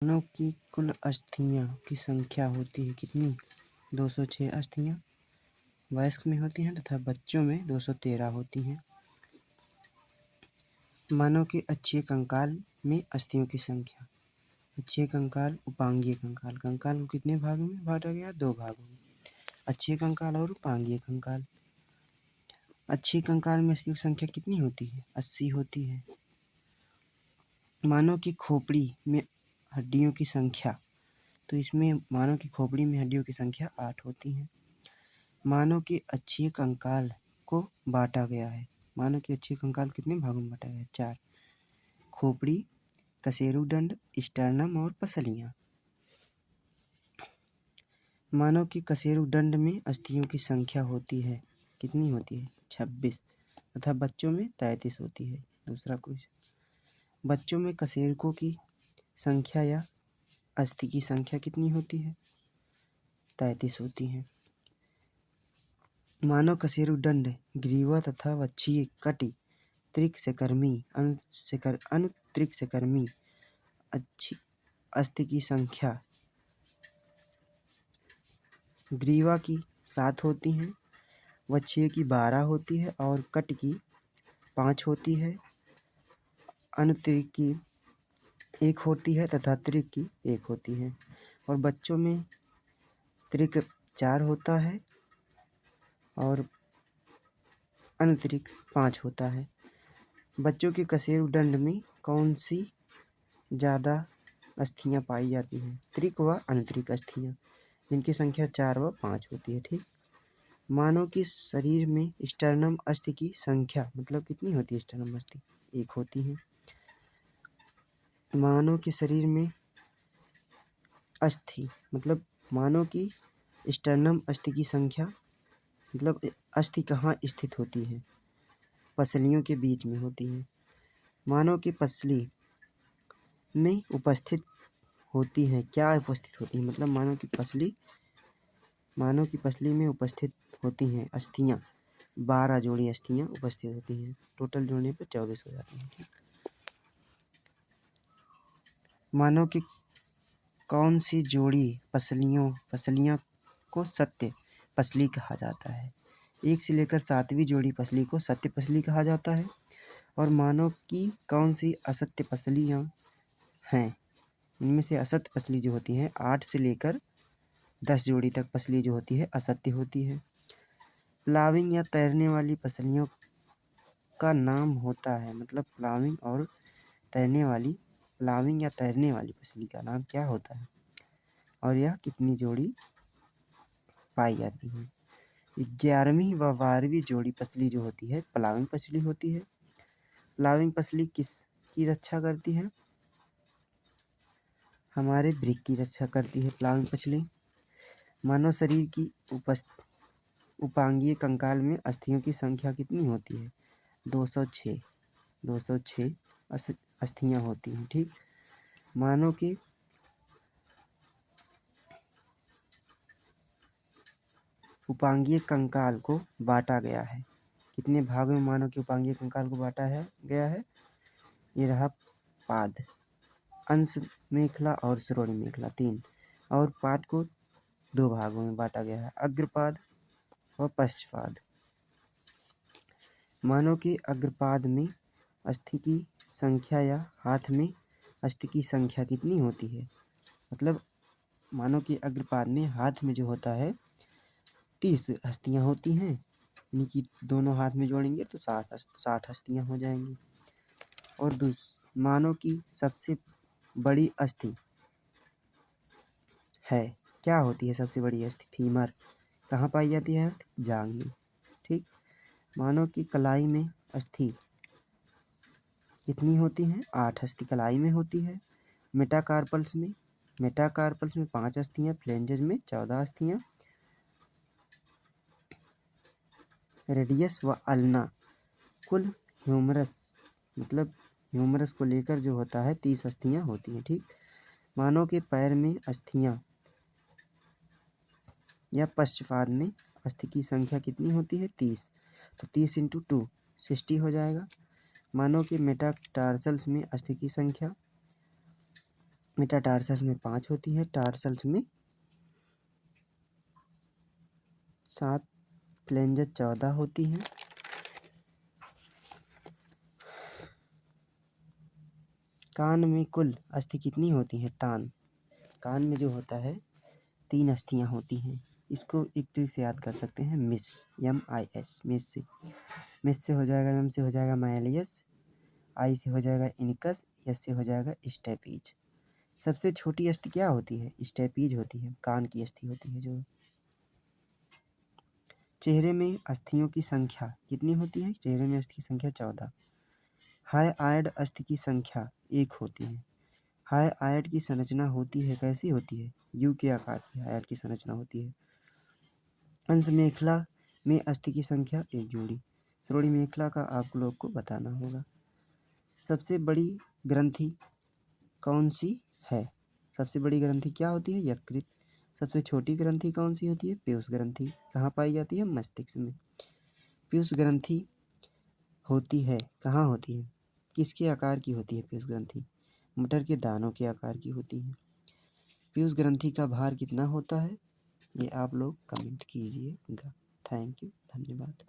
मानव की कुल अस्थियों की संख्या होती है कितनी? 206 अस्थियां वयस्क में होती हैं तथा बच्चों में 213 होती हैं। मानव के अक्षीय कंकाल में अस्थियों की संख्या। अक्षीय कंकाल, उपांगीय कंकाल। कंकाल को कितने भागों में बांटा गया? 2 भागों में, अक्षीय कंकाल और उपांगीय कंकाल। अक्षीय कंकाल में अस्थियों की संख्या कितनी होती है? 80 होती है। मानव की खोपड़ी में हड्डियों की संख्या, तो इसमें मानव की खोपड़ी में हड्डियों की संख्या 8 होती है। मानव के अक्षीय कंकाल को बांटा गया है। मानव के अक्षीय कंकाल कितने भागों में बांटा गया है? 4। खोपड़ी, कशेरुदंड, स्टर्नम और पसलियाँ। मानव के कशेरुदंड में अस्थियों की संख्या होती है, कितनी होती है? 26 तथा बच्चों में 33 होती है। दूसरा क्वेश्चन, बच्चों में कशेरुकों की संख्या या अस्थि की संख्या कितनी होती है? 33 होती है। मानव कशेरुदंड, ग्रीवा तथा वक्षीय कटी त्रिकशकर्मी अनुत्रिकशकर्मी अस्थि की संख्या ग्रीवा की 7 होती हैं, वक्षीय की 12 होती है और कट की 5 होती है, अनुत्रिक की 1 होती है तथा त्रिक की 1 होती है। और बच्चों में त्रिक 4 होता है और अनुत्रिक 5 होता है। बच्चों के कशेरुदंड में कौन सी ज़्यादा अस्थियाँ पाई जाती हैं? त्रिक व अनुत्रिक अस्थियाँ, जिनकी संख्या 4 व 5 होती है। ठीक। मानव के शरीर में स्टर्नम अस्थि की संख्या मतलब कितनी होती है? स्टर्नम अस्थि 1 होती है। मानव के शरीर में अस्थि मतलब मानव की स्टर्नम अस्थि की संख्या मतलब अस्थि कहाँ स्थित होती है? पसलियों के बीच में होती है। मानव की पसली में उपस्थित होती है, क्या उपस्थित होती है? मतलब मानव की पसली में उपस्थित होती हैं अस्थियाँ, 12 जोड़ी अस्थियाँ उपस्थित होती हैं। टोटल जोड़ने पर 24 हो जाती हैं। मानव की कौन सी जोड़ी पसलियाँ को सत्य पसली कहा जाता है? 1 से लेकर 7वीं जोड़ी पसली को सत्य पसली कहा जाता है। और मानव की कौन सी असत्य पसलियाँ हैं? इनमें से असत्य पसली जो होती है 8 से लेकर 10 जोड़ी तक पसली जो होती है असत्य होती है। प्लाविंग या तैरने वाली पसलियों का नाम होता है, मतलब प्लाविंग या तैरने वाली पसली का नाम क्या होता है और यह कितनी जोड़ी पाई जाती है? 11वीं व 12वीं जोड़ी पसली जो होती है प्लाविंग पसली होती है। प्लाविंग पसली किसकी रक्षा करती है? हमारे वृक्क की रक्षा करती है प्लाविंग पसली। मानव शरीर की उपांगीय कंकाल में अस्थियों की संख्या कितनी होती है? 206 अस्थियाँ होती हैं। ठीक। मानव के उपांगीय कंकाल को बांटा गया है, कितने भागों में मानव के उपांगीय कंकाल को बांटा गया है? ये रहा पाद, अंश मेखला और श्रोणि मेखला 3, और पाद को 2 भागों में बांटा गया है, अग्रपाद व पश्चपाद। मानव के अग्रपाद में अस्थि की संख्या या हाथ में अस्थि की संख्या कितनी होती है? मतलब मानव के अग्रपाद में हाथ में जो होता है 30 हस्तियाँ होती हैं, इनकी दोनों हाथ में जोड़ेंगे तो 60 हस्तियाँ हो जाएंगी। और मानव की सबसे बड़ी अस्थि है, क्या होती है सबसे बड़ी अस्थि? फीमर। कहाँ पाई जाती है अस्थि? जांघ में। ठीक। मानव की कलाई में अस्थि कितनी होती हैं? 8 अस्थि कलाई में होती है। मेटाकार्पल्स में 5 अस्थियाँ, फ्लेंजेस में 14 अस्थियाँ, रेडियस व अल्ना कुल ह्यूमरस को लेकर जो होता है 30 अस्थियाँ होती हैं। ठीक। मानव के पैर में अस्थियाँ या पश्चपाद में अस्थि की संख्या कितनी होती है? 30, तो 30 × 2 60 हो जाएगा। मानव के मेटाटार्सल्स में अस्थि की संख्या मेटाटार्सल्स में 5 होती हैं, टार्सल्स में 7, फ्लेंजेस 14 होती हैं। कान में कुल अस्थि कितनी होती हैं? कान में जो होता है 3 अस्थियां होती हैं। इसको एक ट्रिक से याद कर सकते हैं, मिस, MIS, मिस से हो जाएगा, एम से हो जाएगा माइलियस, आई से हो जाएगा इनकस, एस से हो जाएगा स्टेपीज। सबसे छोटी अस्थि क्या होती है? स्टेपीज होती है, कान की अस्थि होती है जो। चेहरे में अस्थियों की संख्या कितनी होती है? चेहरे में अस्थि की संख्या 14। हाई आयड अस्थि की संख्या 1 होती है। हाई आयड की संरचना होती है, कैसी होती है? यू के आकार की आयड की संरचना होती है। अंश मेखला में अस्थि की संख्या 1 जोड़ी। श्रोणि मेखला का आप लोग को बताना होगा। सबसे बड़ी ग्रंथि कौन सी है? सबसे बड़ी ग्रंथि क्या होती है? यकृत। सबसे छोटी ग्रंथि कौन सी होती है? पीयूष ग्रंथि। कहाँ पाई जाती है? मस्तिष्क में। पीयूष ग्रंथि होती है, कहाँ होती है? किसके आकार की होती है पीयूष ग्रंथि? मटर के दानों के आकार की होती है। पीयूष ग्रंथि का भार कितना होता है? ये आप लोग कमेंट कीजिएगा। थैंक यू, धन्यवाद।